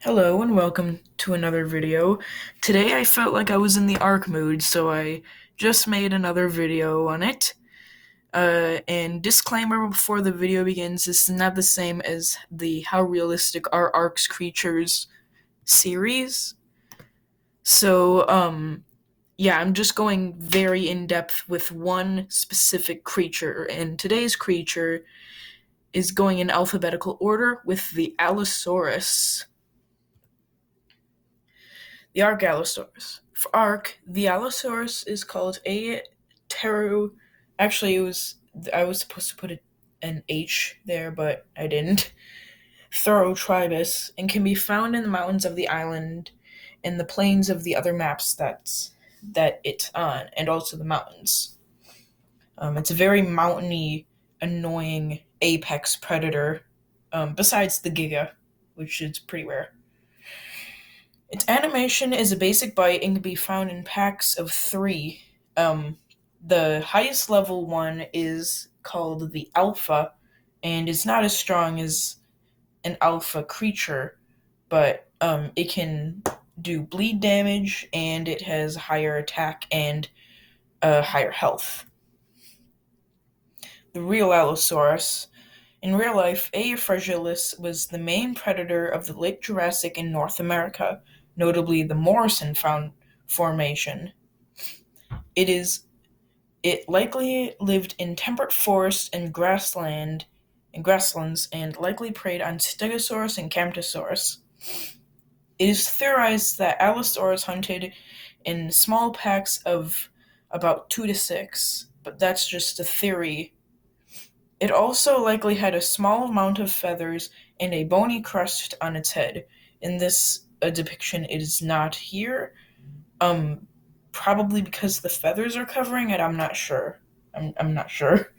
Hello and welcome to another video. Today I felt like I was in the ARK mood, so I just made another video on it. And disclaimer before the video begins, this is not the same as the How Realistic Are ARK's Creatures series. So, yeah, I'm just going very in-depth with one specific creature, and today's creature is going in alphabetical order with the Allosaurus. The ARK Allosaurus. For ARK, the Allosaurus is called a ptero. Actually, I was supposed to put an H there, but I didn't. Thorotribus, and can be found in the mountains of the island and the plains of the other maps that it's on, and also the mountains. It's a very mountainy, annoying apex predator. Besides the Giga, which is pretty rare. Its animation is a basic bite and can be found in packs of three. The highest level one is called the Alpha, and is not as strong as an Alpha creature, but it can do bleed damage, and it has higher attack and higher health. The real Allosaurus. In real life, A. fragilis was the main predator of the late Jurassic in North America, notably the Morrison Formation. It likely lived in temperate forests and grasslands and likely preyed on Stegosaurus and Camptosaurus. It is theorized that Allosaurus hunted in small packs of about 2 to 6, but that's just a theory. It also likely had a small amount of feathers and a bony crust on its head. In this depiction, it is not here. Probably because the feathers are covering it. I'm not sure. I'm not sure.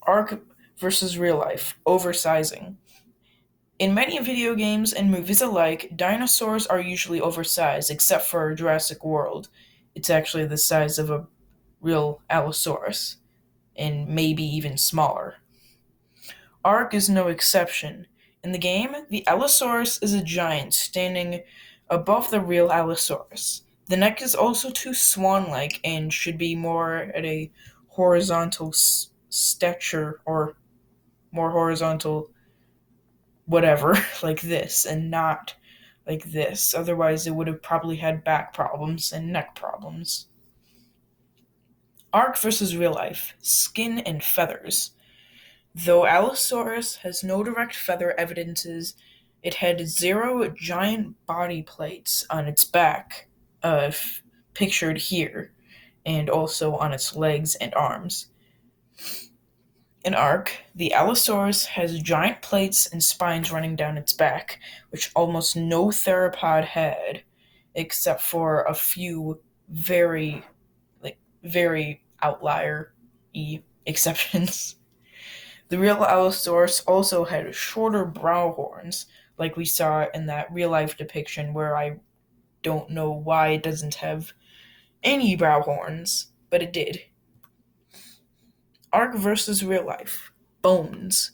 ARK versus real life oversizing. In many video games and movies alike, dinosaurs are usually oversized, except for Jurassic World. It's actually the size of a real Allosaurus, and maybe even smaller. ARK is no exception. In the game, the Allosaurus is a giant standing above the real Allosaurus. The neck is also too swan-like and should be more at a horizontal stature, or more horizontal whatever, like this, and not like this. Otherwise, it would have probably had back problems and neck problems. ARK versus real life, skin and feathers. Though Allosaurus has no direct feather evidences, it had 0 giant body plates on its back, pictured here, and also on its legs and arms. In ARK, the Allosaurus has giant plates and spines running down its back, which almost no theropod had, except for a few very outlier-y exceptions. The real Allosaurus also had shorter brow horns, like we saw in that real-life depiction where I don't know why it doesn't have any brow horns, but it did. ARK versus real life. Bones.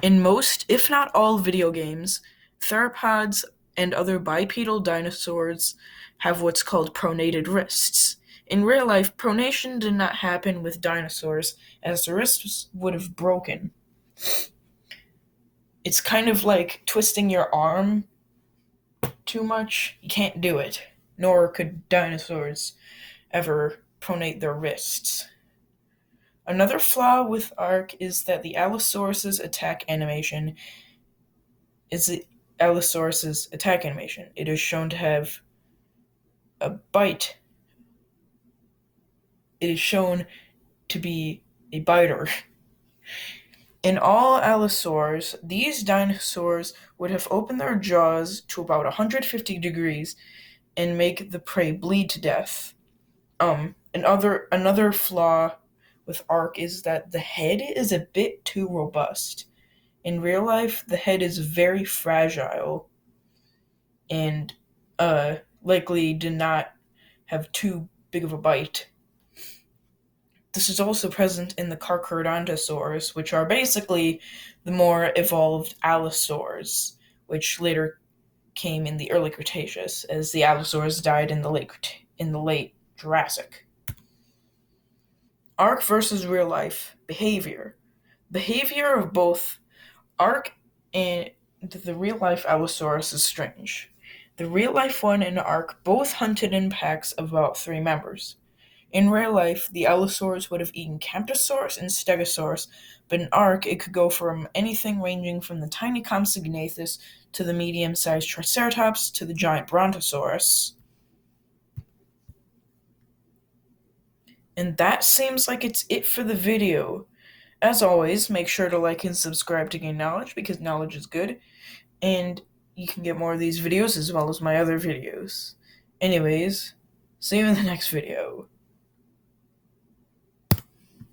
In most, if not all, video games, theropods and other bipedal dinosaurs have what's called pronated wrists. In real life, pronation did not happen with dinosaurs, as the wrists would have broken. It's kind of like twisting your arm too much. You can't do it. Nor could dinosaurs ever pronate their wrists. Another flaw with ARK is that the Allosaurus's attack animation It is shown to have a bite. It is shown to be a biter. In all Allosaurs, these dinosaurs would have opened their jaws to about 150 degrees and make the prey bleed to death. Another flaw with ARK is that the head is a bit too robust. In real life, the head is very fragile and likely did not have too big of a bite. This is also present in the Carcharodontosaurus, which are basically the more evolved allosaurs, which later came in the early Cretaceous, as the Allosaurus died in the late Jurassic. ARK versus real life behavior. Behavior of both ARK and the real life Allosaurus is strange. The real life one and ARK both hunted in packs of about 3 members. In real life, the Allosaurus would have eaten Camptosaurus and Stegosaurus, but in ARK, it could go from anything ranging from the tiny Compsognathus to the medium-sized Triceratops to the giant Brontosaurus. And that seems like it's it for the video. As always, make sure to like and subscribe to gain knowledge because knowledge is good, and you can get more of these videos as well as my other videos. Anyways, see you in the next video.